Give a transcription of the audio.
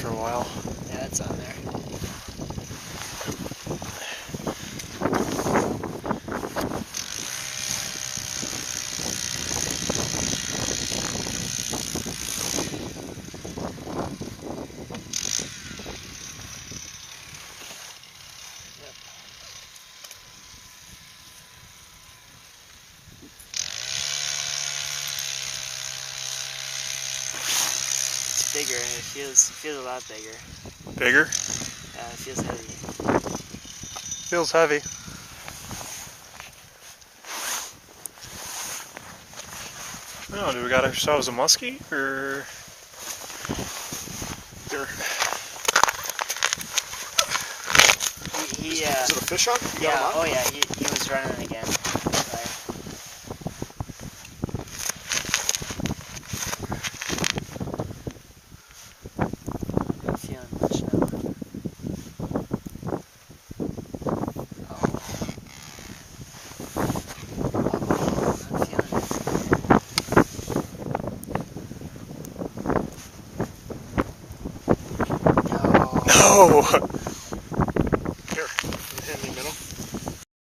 for a while. Yeah, it's on there. Bigger. It feels a lot bigger. Bigger? Yeah, it feels heavy. Feels heavy. Oh, do we got ourselves a muskie or? Is it a fish on? You got him on? Oh yeah, he was running again. No!